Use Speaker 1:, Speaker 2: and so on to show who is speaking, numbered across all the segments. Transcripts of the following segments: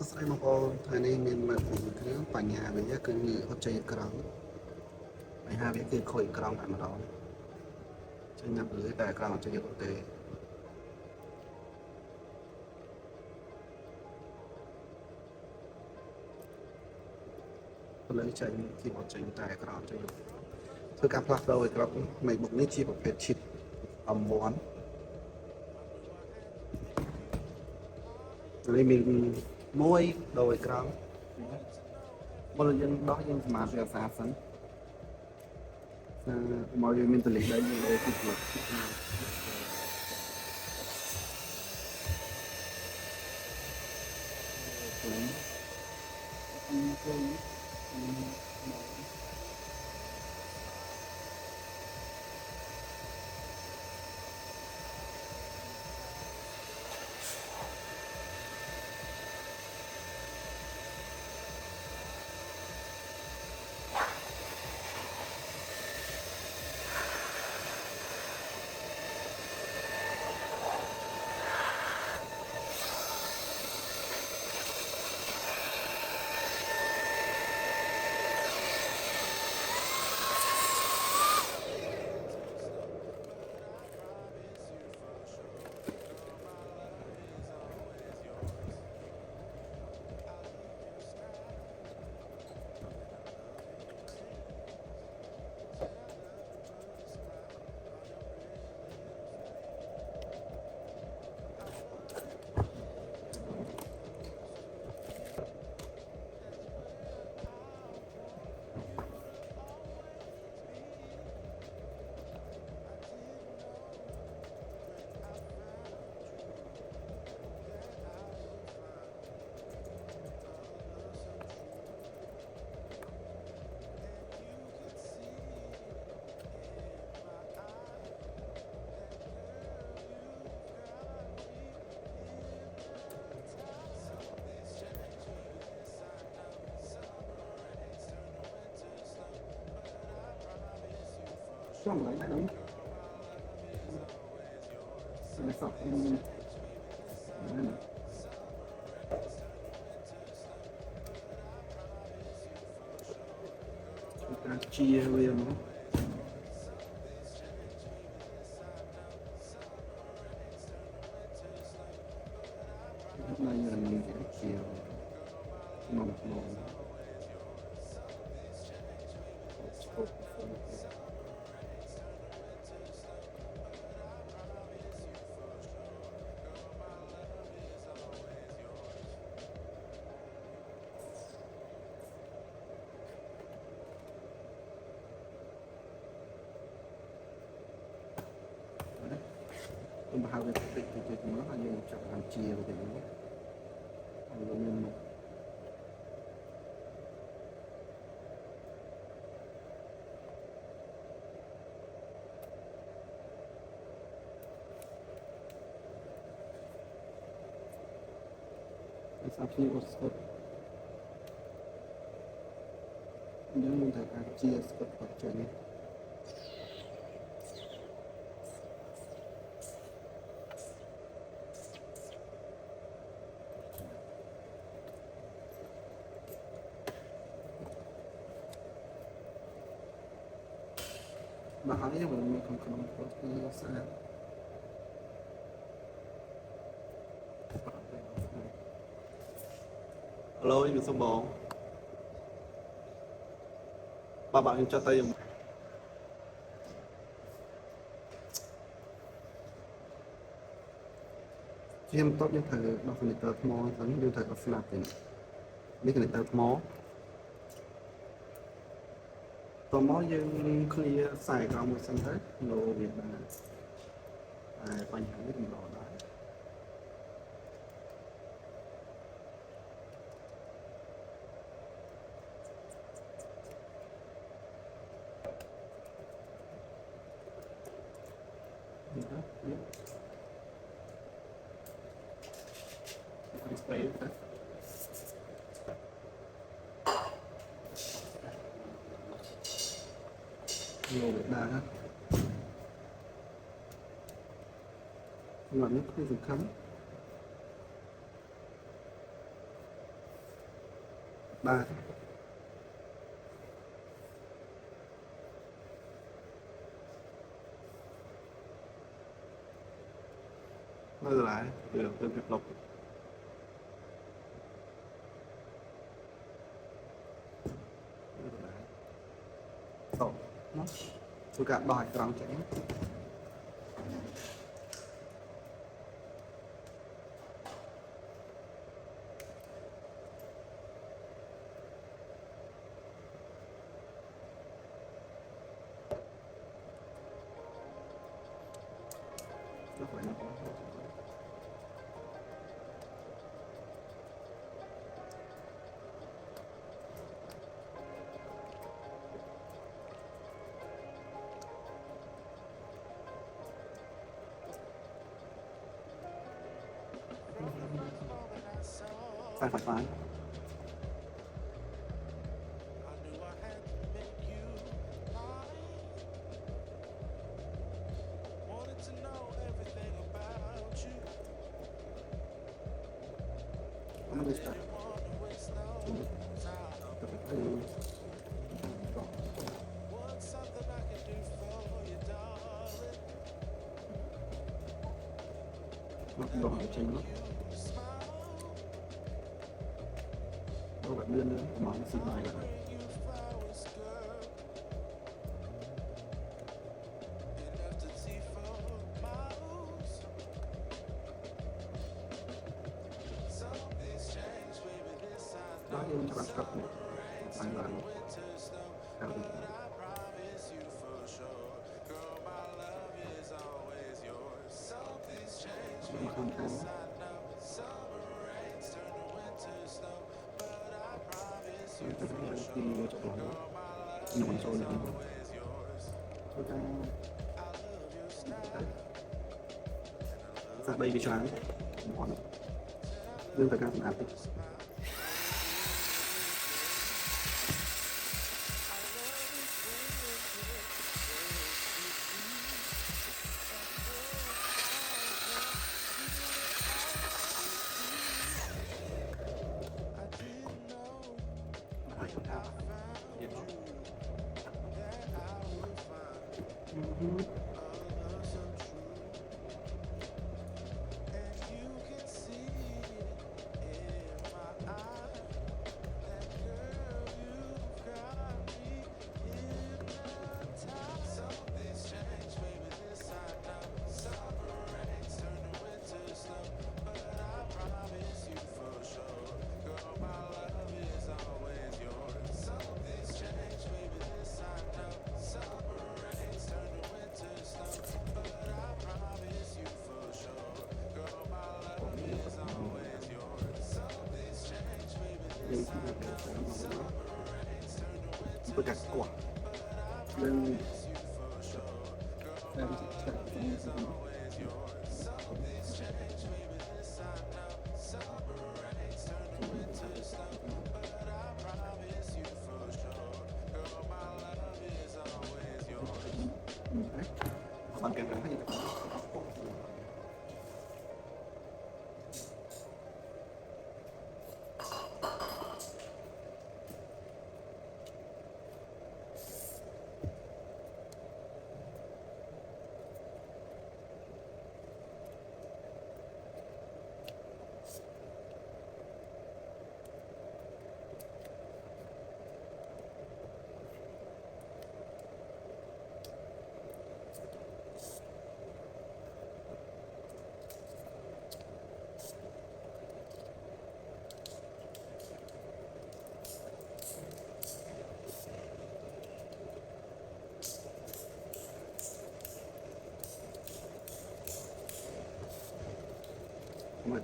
Speaker 1: សួស្តីបងប្អូនថ្ងៃនេះមានមកពីគ្រឿងបញ្ហាវាគឺអត់ចេញអក្រង់បញ្ហាវាគឺខូចអក្រង់តែម្ដងចេញតែព្រលឺតែអក្រង់អត់ចេញយកទេព្រលឺចេញគឺអត់ចេញតែអក្រង់ចេញធ្វើការផ្លាស់ប្ដូរអក្រង់មេបុកនេះជាប្រភេទ chip M1 នេះមានមួយដូរអក្រង់មុនយើងដោះយើងសមាធិរក្សាសិនមកយើងមានតលិកដែរយើងលើទីផ្លឹកxong rồi đúng rồi sọc ta chia liền nó hôm nay là mình sẽ chiều mỏng mỏng tôi bảo vệ tích thì nó là như chọn làm chiều thì nó lên một sau khi có sốt những mình phải chia sốt vào trên bahaya belum melakukan pemeriksaan alo anh được xong bóng ba bạn cho tay em tốt nhất thời đọc phần tờ mò vẫn như thời có flat thì biết cái tờ mò tò mò dương clear xài ra một sân hết lô việc là quan trọng nhất mình đó nhiều Việt Nam ha nhưng mà nó không dùng khắm បាទមើលឡាយវាទៅផ្លុកតោះមកធ្វើការបោះឲ្យត្រង់ចេញទៅវិញហ្វាយ I'm gonna start. Đồ ở trên nó đồ bạn đưa nữa món xin bài rồi đó em cho bạn cập này anh bạn theo được mà không có đi vô chỗ đó nhưng mà rồi thôi ta ra đây bị choáng món lương phải cao áp với cả quả lên bạn kèm cái gì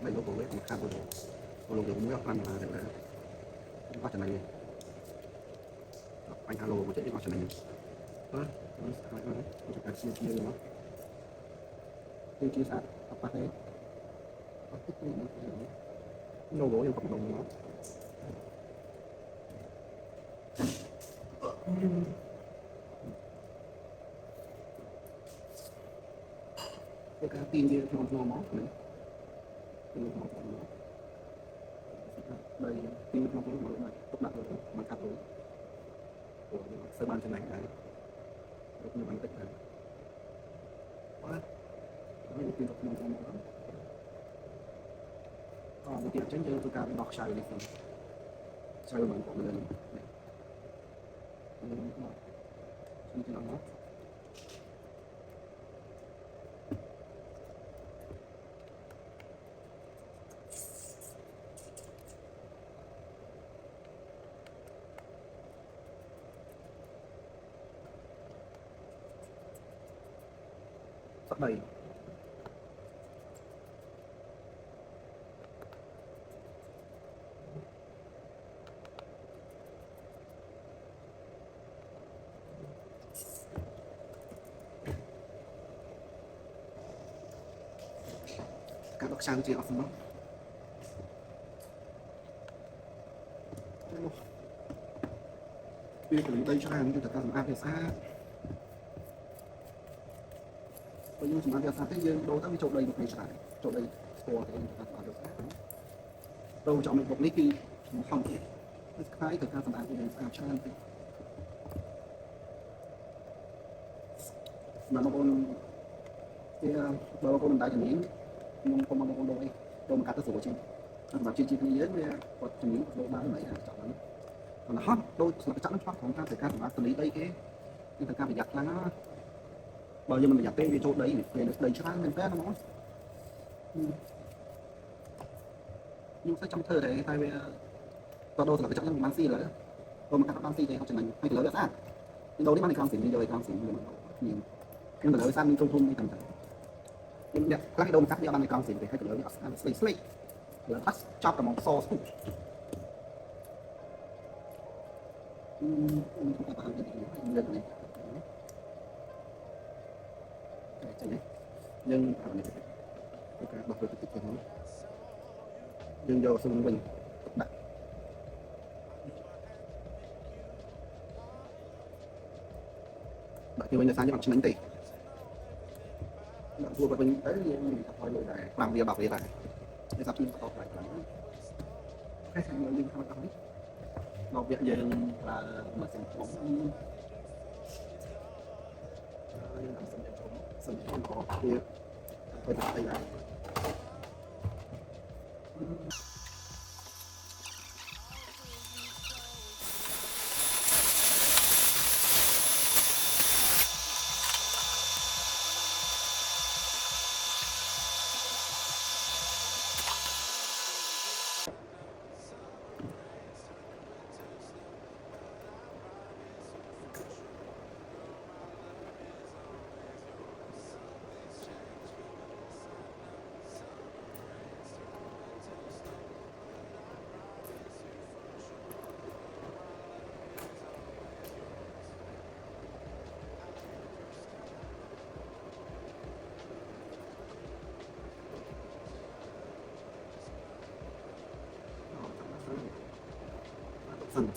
Speaker 1: mấy lỗ bầu bếp một khăn bầu được muối ăn là được có cho này anh alo một chạy có cho này đó cho cả chia chia nó chia sẻ apa thế nấu gỗ trong cộng đồng nó cái tin kia nó máu này. đây tin không có mới này tốt đặt rồi mà cắt rồi của sơ ban trên này đấy được như bằng tích này quá nó tin được mình không có một tiền chân chơi tôi cảm đọc sai đi phần sai bằng của mình chân chân nó sắp đầy các bậc sang chỉ học nó bây giờ đây cho hàng chúng ta làm áp về xa bây giờ chúng ta sẽ thấy dương đôi ta đi chỗ đây một ngày trái chỗ đây store thì chúng ta tạo được đâu chọn một lý kỳ không thể cái thực ra sản phẩm của mình sẽ cho anh mà nó còn cái bao con đại hình nhưng không bao con đôi đôi một cả số trên mà chi chi cái dưới có những đôi bán này chọn nó còn hot đôi là chắc nó hotของta thực ra là xử lý đây cái nhưng thực ra phải giặt là nó bao giờ mình giặt tên về chỗ đấy về đây cho ăn mình bé nó nhưng sẽ trong thơ đấy thay vì tọa đô là cái trong bán xì rồi rồi mà các bán xì thì không chỉ mình hay lớn là sao nhưng đâu đi bán thì con xỉn đi rồi con xỉn nhìn nhưng mà lớn sang mình trung trung đi tầm tầm nhưng các cái đông chắc đi bán thì con xỉn thì hay lớn ăn slay slay lớn bắt chop cả món sauce chúng ta bán cái gì này nhưng bật được cái nó nhưng do xung quanh đặt thì bây giờ sang cho bạn chính tỷ bạn thua và mình tới mình hỏi lời này làm việc bảo vệ lại để sắp xếp tốt lại cái sang người linh không nói một việc gì là mình sẽ bóng sân không có kia phải đặt tay lại phần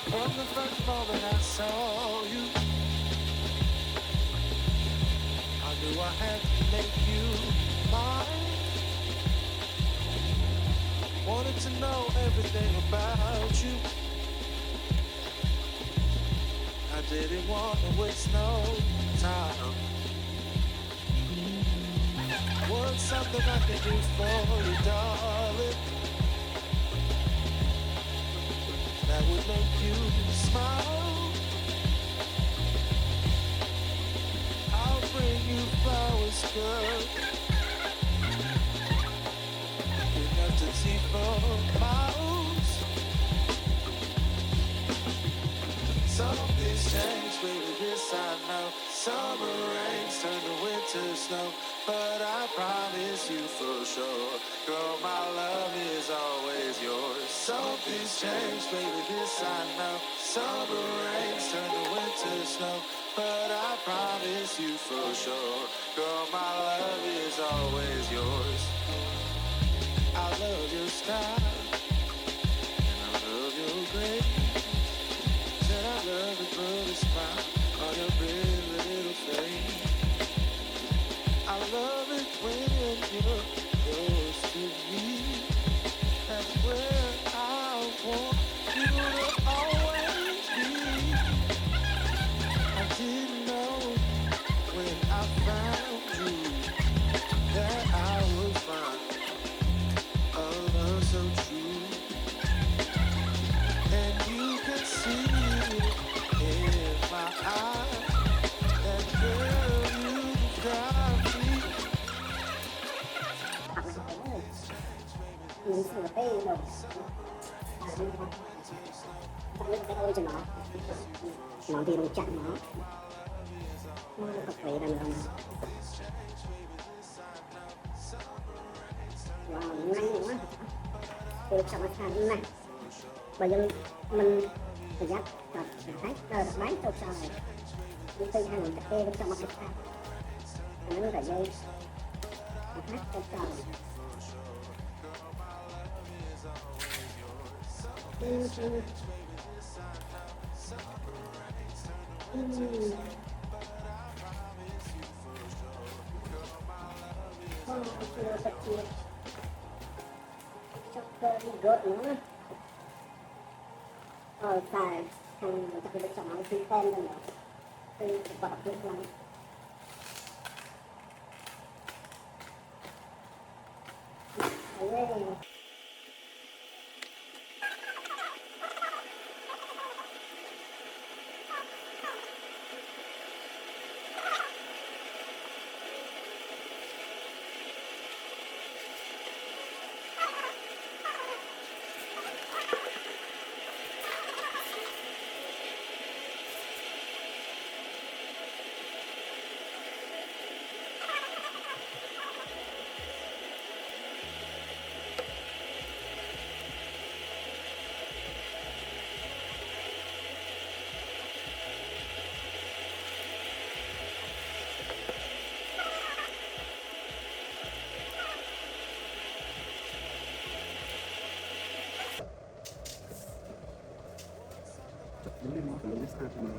Speaker 2: From the first moment I saw you, I knew I had to make you mine. Wanted to know everything about you. I didn't want to waste no time. What's something I can do for you, darling? That would make you smile. girl. Enough to see for miles. Something's changed, baby, this I know. Summer rains turn to winter snow. But I promise you for sure, girl, my love is always yours. Something's changed, baby, this I know. Summer rains turn to winter snow. But I promise you for sure, girl, my love is always yours. I love your style, and I love your grace. Said I love the pretty smile on your pretty little face. I love it when you're close to me. That's where I want you to always be. I didn't know when I found you that I would find a love so true. And you can see in my eyes that girl you've got me.
Speaker 3: Mình sửa cái đầu mình cái ôi cho nó thì mình chặn nó có quấy là được wow nhanh quá tôi chọn cái thằng này bây giờ mình phải dắt tập thấy bán tôi sao này những thứ hàng cà phê trong một cái thằng nó phải dây hát tôi sao gớt nữa xài thằng người ta phải chọn cái tên rồi nữa tôi bỏ được lắm
Speaker 1: Những cái món của Louis Vuitton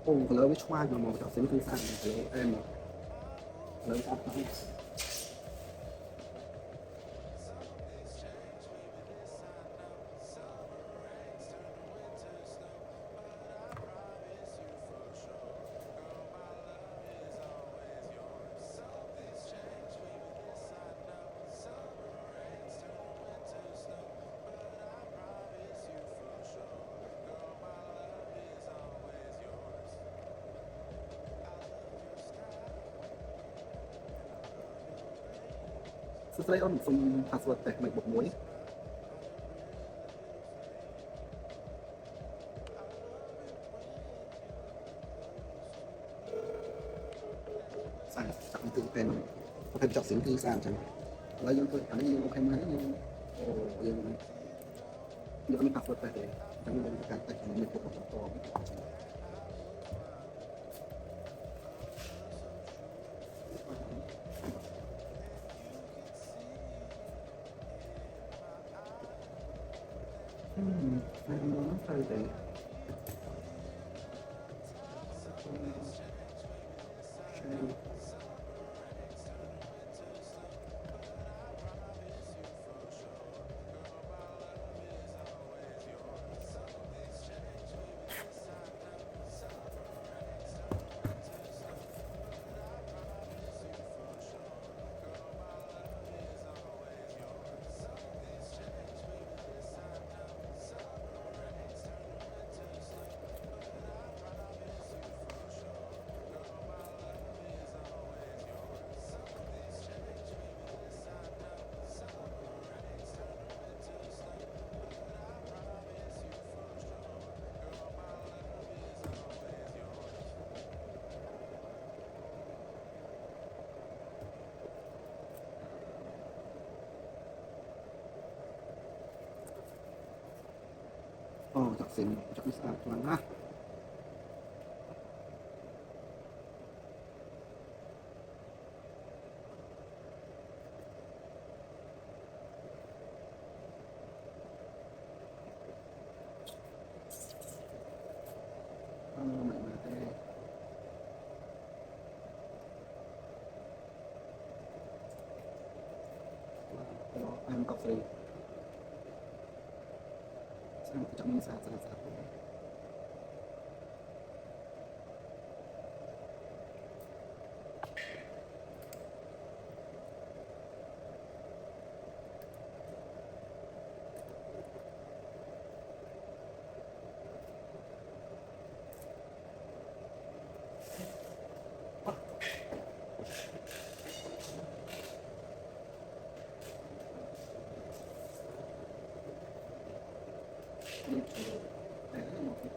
Speaker 1: Ồ, lỡ với choa mà màu đỏ xinh tươi xanh thì em lỡ sao không? Sớm on from password តែមិនបុកមួយសាចាប់ទៅពេលប្រភេទចប់សិនគឺសាអញ្ចឹងឥឡូវយើងធ្វើអានេះយើងអូខេមកហើយយើងយើងមាន password តែអញ្ចឹងយើងការតែមានពុកបន្តFriday. chặt xinh chặt đi sao cho ha mày mà thế đó em cà phê sang chặt đi sao sao sao đi để một tí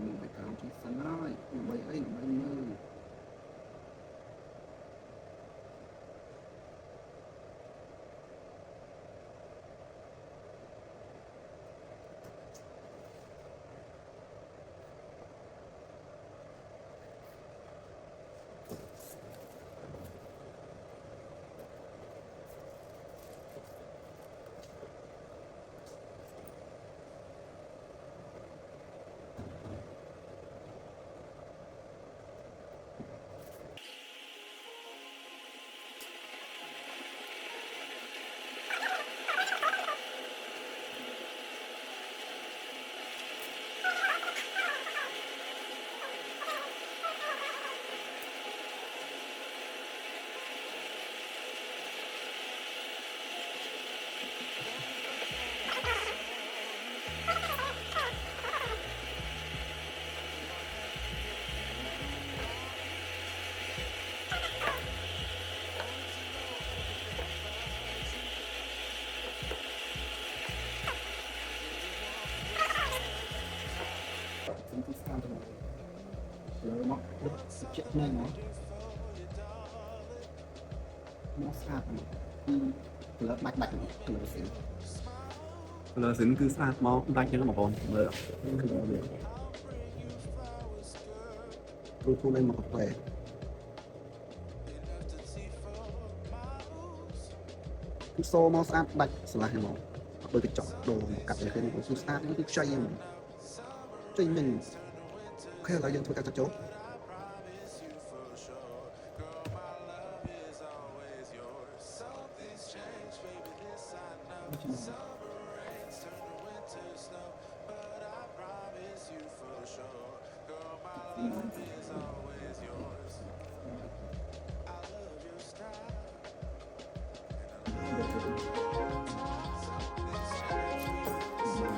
Speaker 1: mình phải cảm thấy sẵn ai bởi ấy bởi như chết này nó xa lỡ bạch bạch lỡ xỉn
Speaker 4: លើសិនគឺស្អាតមកដាច់ចឹងបងប្អូនមើល
Speaker 1: tôi thu lên một về cái xô mau sát bạch là hay một đôi cái chọn đồ cặp để cái một sát những cái chơi mình khi là dân thôi các chỗ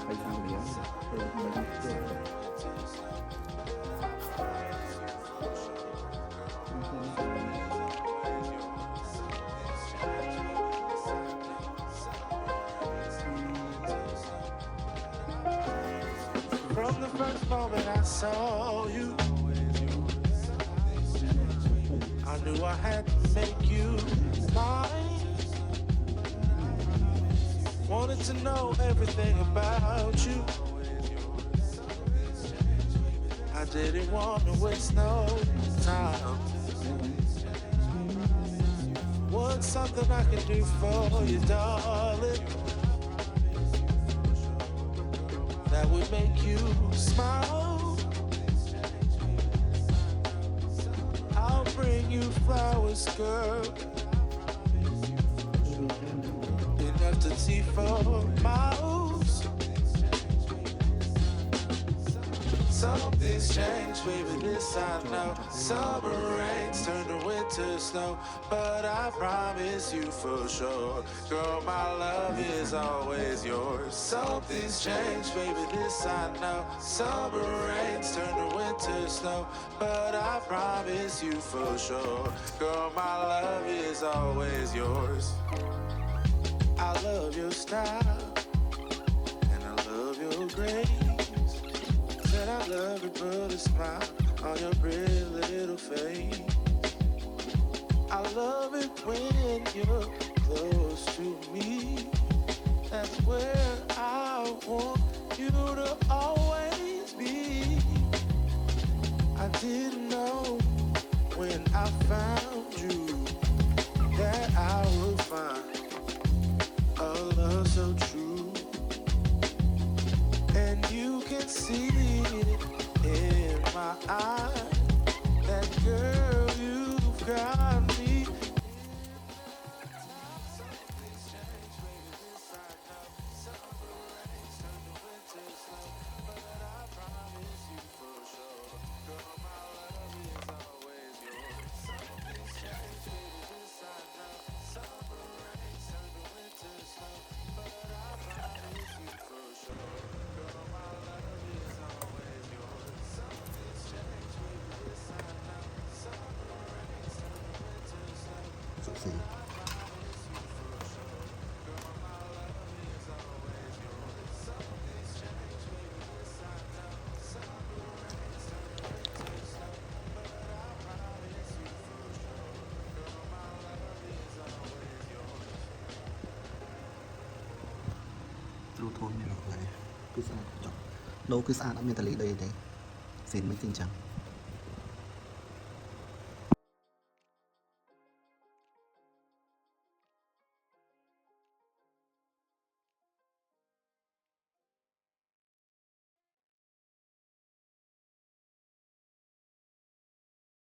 Speaker 1: phải sao để
Speaker 2: From the first moment I saw you, I knew I had to make you mine. Wanted to know everything about you. I didn't want to waste no time. What's something I can do for you, darling? That would make you smile. I'll bring you flowers, girl, enough to see for miles. Something's changed, baby, this I know. Summer rains turn to winter snow, but I promise you for sure, girl, my love is always yours. Something's changed, baby, this I know. Summer rains turn to winter snow, but I promise you for sure, girl, my love is always yours. I love your style, and I love your grace. Said I love to put a smile on your pretty little face. I love it when you're close to me. That's where I want you to always be. I didn't know when I found you that I would find a love so true. And you can see it in my eyes, that girl, you've got me. Something's changed, baby, this I know. Summer rains turn to winter snow, but I promise you for sure, girl, my love is always yours. Something's changed, baby, this I know. Summer rains turn to winter snow, but I promise you for sure, girl, my love is always yours. Something's changed, baby, this I know. Summer rains turn to winter snow,
Speaker 1: sụp xỉ
Speaker 2: promise you for sure, girl, my love is always yours. Something's changed, baby, this I know. Summer rains turn to winter snow, but I promise you for sure, girl, my love is always yours.
Speaker 1: trâu thôi như vậy cứ sao chọn đâu cứ sao đã miền tây đây đấy xin mấy tin chẳng